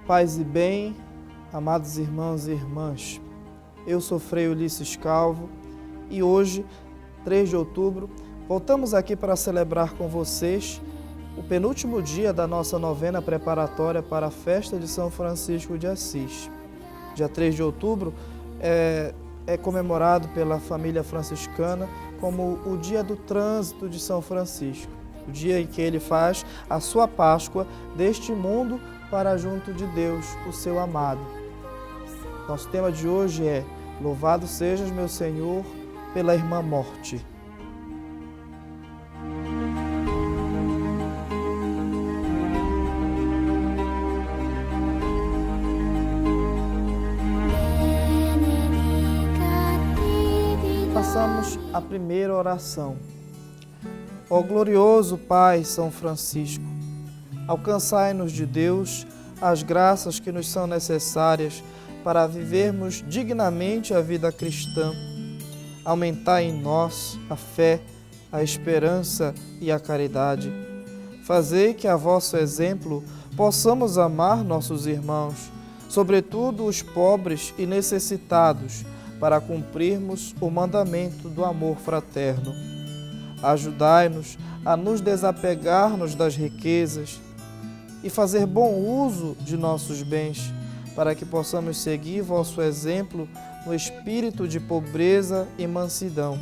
Paz e bem, amados irmãos e irmãs, eu sou Frei Ulisses Calvo e hoje, 3 de outubro, voltamos aqui para celebrar com vocês o penúltimo dia da nossa novena preparatória para a festa de São Francisco de Assis. Dia 3 de outubro é comemorado pela família franciscana como o dia do trânsito de São Francisco, o dia em que ele faz a sua Páscoa deste mundo para junto de Deus, o seu amado. Nosso tema de hoje é: Louvado sejas, meu Senhor, pela irmã morte. Passamos a primeira oração. Ó glorioso Pai São Francisco, alcançai-nos de Deus as graças que nos são necessárias para vivermos dignamente a vida cristã. Aumentai em nós a fé, a esperança e a caridade. Fazei que a vosso exemplo possamos amar nossos irmãos, sobretudo os pobres e necessitados, para cumprirmos o mandamento do amor fraterno. Ajudai-nos a nos desapegar-nos das riquezas e fazer bom uso de nossos bens, para que possamos seguir vosso exemplo no espírito de pobreza e mansidão,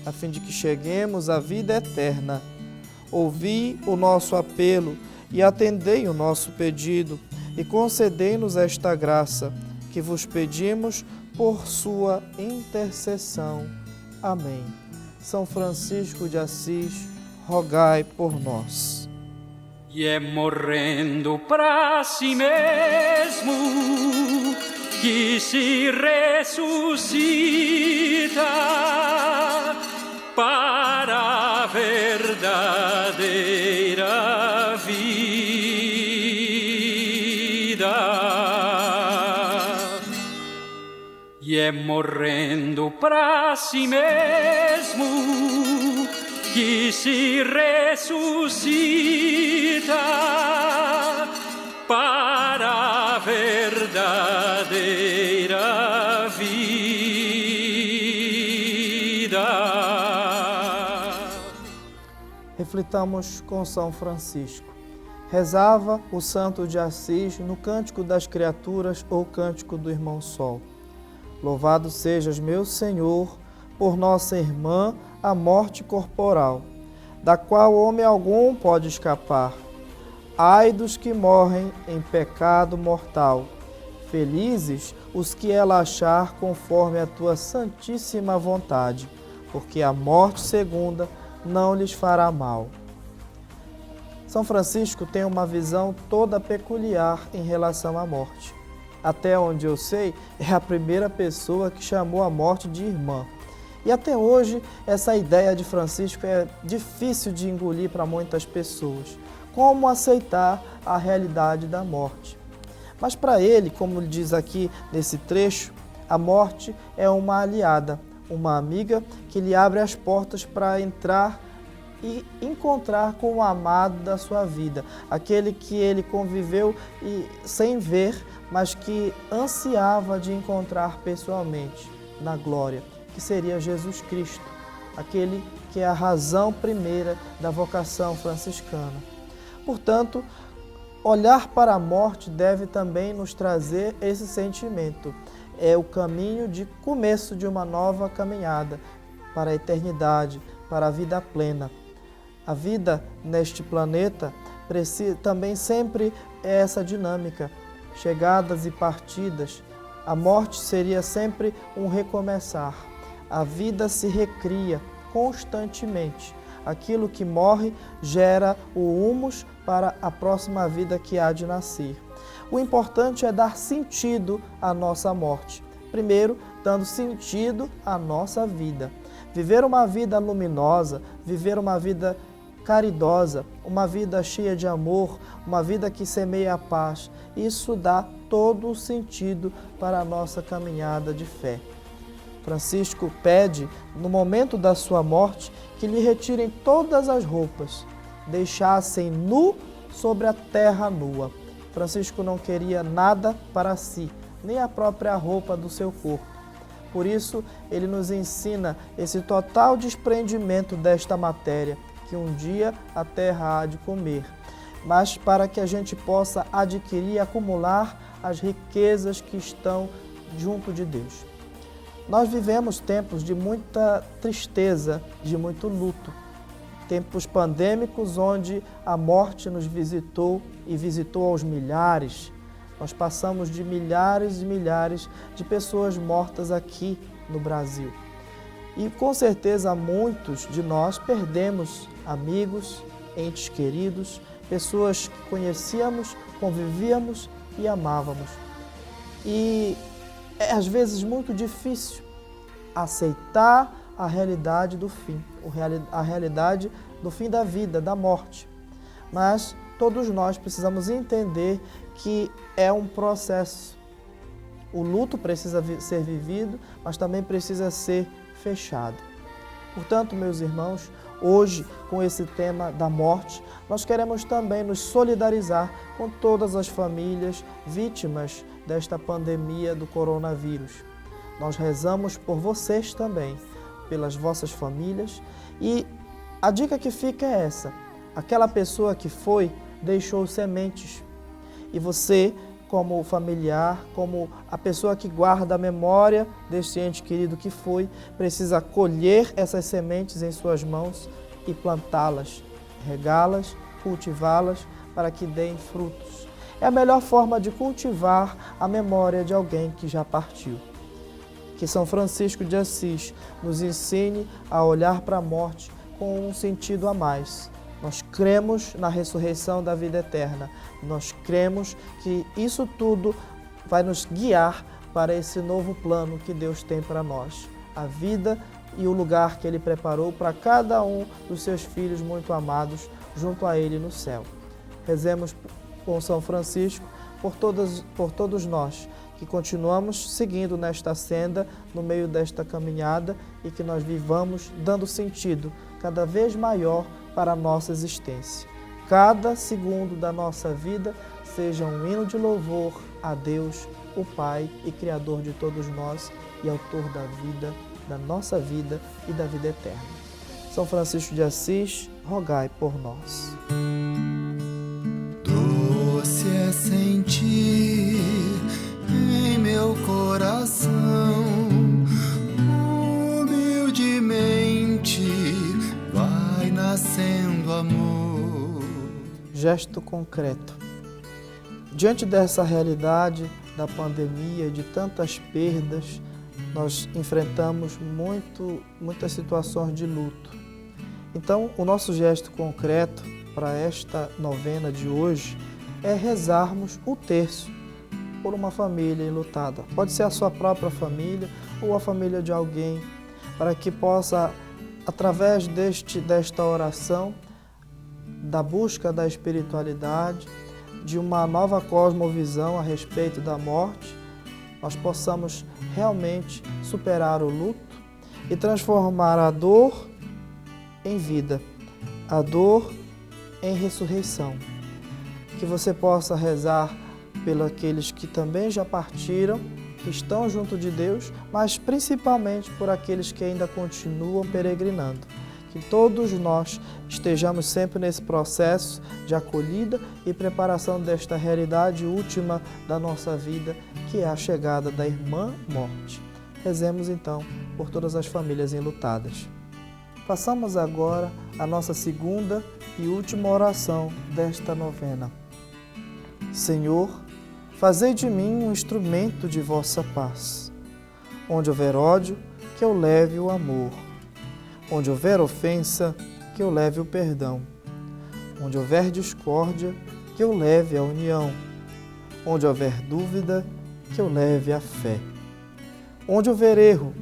a fim de que cheguemos à vida eterna. Ouvi o nosso apelo e atendei o nosso pedido, e concedei-nos esta graça, que vos pedimos por sua intercessão. Amém. São Francisco de Assis, rogai por nós. E é morrendo para si mesmo que se ressuscita para a verdadeira vida. E é morrendo para si mesmo que se ressuscita para a verdadeira vida. Reflitamos com São Francisco. Rezava o santo de Assis no Cântico das Criaturas ou Cântico do Irmão Sol. Louvado sejas, meu Senhor, por nossa irmã, a morte corporal, da qual homem algum pode escapar. Ai dos que morrem em pecado mortal, felizes os que ela achar conforme a tua santíssima vontade, porque a morte segunda não lhes fará mal. São Francisco tem uma visão toda peculiar em relação à morte. Até onde eu sei, é a primeira pessoa que chamou a morte de irmã. E até hoje, essa ideia de Francisco é difícil de engolir para muitas pessoas. Como aceitar a realidade da morte? Mas para ele, como ele diz aqui nesse trecho, a morte é uma aliada, uma amiga que lhe abre as portas para entrar e encontrar com o amado da sua vida, aquele que ele conviveu sem ver, mas que ansiava de encontrar pessoalmente na glória, que seria Jesus Cristo, aquele que é a razão primeira da vocação franciscana. Portanto, olhar para a morte deve também nos trazer esse sentimento. É o caminho de começo de uma nova caminhada para a eternidade, para a vida plena. A vida neste planeta também sempre é essa dinâmica, chegadas e partidas. A morte seria sempre um recomeçar. A vida se recria constantemente. Aquilo que morre gera o humus para a próxima vida que há de nascer. O importante é dar sentido à nossa morte. Primeiro, dando sentido à nossa vida. Viver uma vida luminosa, viver uma vida caridosa, uma vida cheia de amor, uma vida que semeia a paz. Isso dá todo o sentido para a nossa caminhada de fé. Francisco pede, no momento da sua morte, que lhe retirem todas as roupas, deixassem nu sobre a terra nua. Francisco não queria nada para si, nem a própria roupa do seu corpo. Por isso, ele nos ensina esse total desprendimento desta matéria, que um dia a terra há de comer, mas para que a gente possa adquirir e acumular as riquezas que estão junto de Deus. Nós vivemos tempos de muita tristeza, de muito luto, tempos pandêmicos onde a morte nos visitou e visitou aos milhares. Nós passamos de milhares e milhares de pessoas mortas aqui no Brasil. E com certeza muitos de nós perdemos amigos, entes queridos, pessoas que conhecíamos, convivíamos e amávamos. E é às vezes muito difícil aceitar a realidade do fim, a realidade do fim da vida, da morte. Mas todos nós precisamos entender que é um processo. O luto precisa ser vivido, mas também precisa ser fechado. Portanto, meus irmãos, hoje, com esse tema da morte, nós queremos também nos solidarizar com todas as famílias vítimas desta pandemia do coronavírus. Nós rezamos por vocês também, pelas vossas famílias, e a dica que fica é essa: aquela pessoa que foi, deixou sementes, e você, como familiar, como a pessoa que guarda a memória deste ente querido que foi, precisa colher essas sementes em suas mãos e plantá-las, regá-las, cultivá-las para que deem frutos. É a melhor forma de cultivar a memória de alguém que já partiu. Que São Francisco de Assis nos ensine a olhar para a morte com um sentido a mais. Nós cremos na ressurreição da vida eterna. Nós cremos que isso tudo vai nos guiar para esse novo plano que Deus tem para nós. A vida e o lugar que Ele preparou para cada um dos seus filhos muito amados junto a Ele no céu. Rezemos com São Francisco por todos nós, que continuamos seguindo nesta senda, no meio desta caminhada, e que nós vivamos dando sentido cada vez maior para a nossa existência. Cada segundo da nossa vida seja um hino de louvor a Deus, o Pai e Criador de todos nós e Autor da vida, da nossa vida e da vida eterna. São Francisco de Assis, rogai por nós. Doce é sentir em meu coração, humildemente vai nascendo amor. Gesto concreto. Diante dessa realidade da pandemia e de tantas perdas, nós enfrentamos muitas situações de luto. Então, o nosso gesto concreto para esta novena de hoje é rezarmos o terço por uma família enlutada. Pode ser a sua própria família ou a família de alguém, para que possa, através desta oração, da busca da espiritualidade, de uma nova cosmovisão a respeito da morte, nós possamos realmente superar o luto e transformar a dor em vida, a dor em ressurreição. Que você possa rezar pelos aqueles que também já partiram, que estão junto de Deus, mas principalmente por aqueles que ainda continuam peregrinando. Que todos nós estejamos sempre nesse processo de acolhida e preparação desta realidade última da nossa vida, que é a chegada da irmã morte. Rezemos então por todas as famílias enlutadas. Façamos agora a nossa segunda e última oração desta novena. Senhor, fazei de mim um instrumento de vossa paz. Onde houver ódio, que eu leve o amor. Onde houver ofensa, que eu leve o perdão. Onde houver discórdia, que eu leve a união. Onde houver dúvida, que eu leve a fé. Onde houver erro,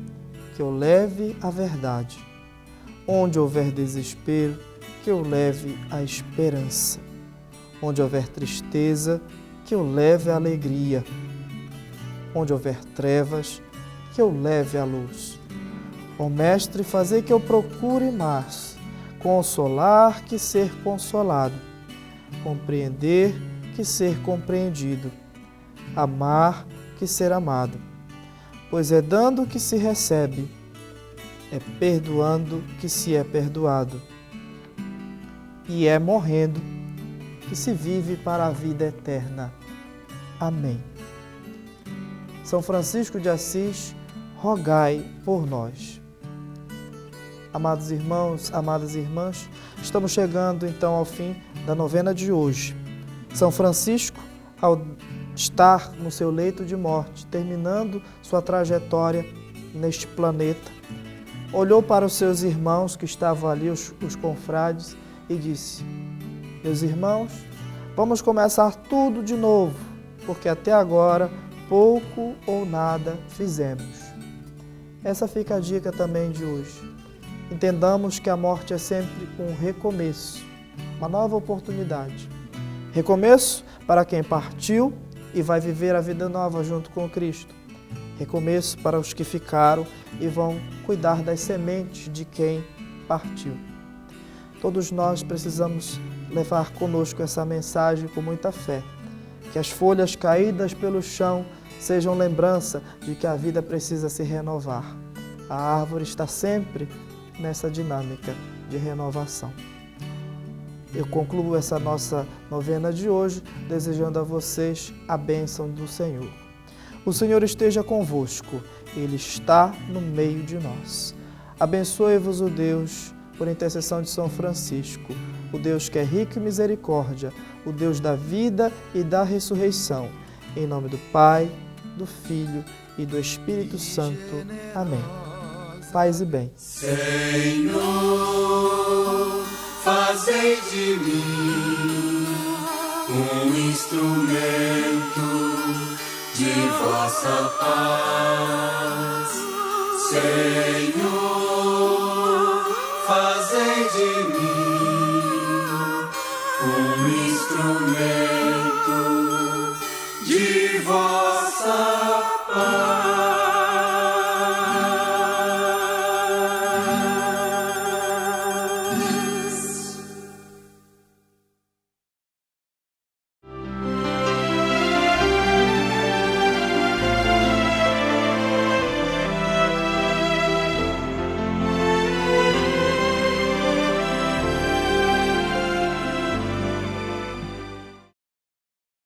que eu leve a verdade. Onde houver desespero, que eu leve a esperança. Onde houver tristeza, que eu leve a alegria. Onde houver trevas, que eu leve a luz. Ó Mestre, fazei que eu procure mais consolar que ser consolado, compreender que ser compreendido, amar que ser amado, pois é dando que se recebe, é perdoando que se é perdoado, e é morrendo que se vive para a vida eterna. Amém. São Francisco de Assis, rogai por nós. Amados irmãos, amadas irmãs, estamos chegando então ao fim da novena de hoje. São Francisco, ao estar no seu leito de morte, terminando sua trajetória neste planeta, olhou para os seus irmãos que estavam ali, os confrades, e disse: meus irmãos, vamos começar tudo de novo, porque até agora pouco ou nada fizemos. Essa fica a dica também de hoje. Entendamos que a morte é sempre um recomeço, uma nova oportunidade. Recomeço para quem partiu e vai viver a vida nova junto com Cristo. Recomeço para os que ficaram e vão cuidar das sementes de quem partiu. Todos nós precisamos levar conosco essa mensagem com muita fé. Que as folhas caídas pelo chão sejam lembrança de que a vida precisa se renovar. A árvore está sempre nessa dinâmica de renovação. Eu concluo essa nossa novena de hoje desejando a vocês a bênção do Senhor. O Senhor esteja convosco, Ele está no meio de nós. Abençoe-vos o Deus, por intercessão de São Francisco, o Deus que é rico em misericórdia, o Deus da vida e da ressurreição. Em nome do Pai, do Filho e do Espírito Santo. Amém. Paz e bem. Senhor, fazei de mim um instrumento de vossa paz. Senhor, fazei de mim um instrumento de vossa paz.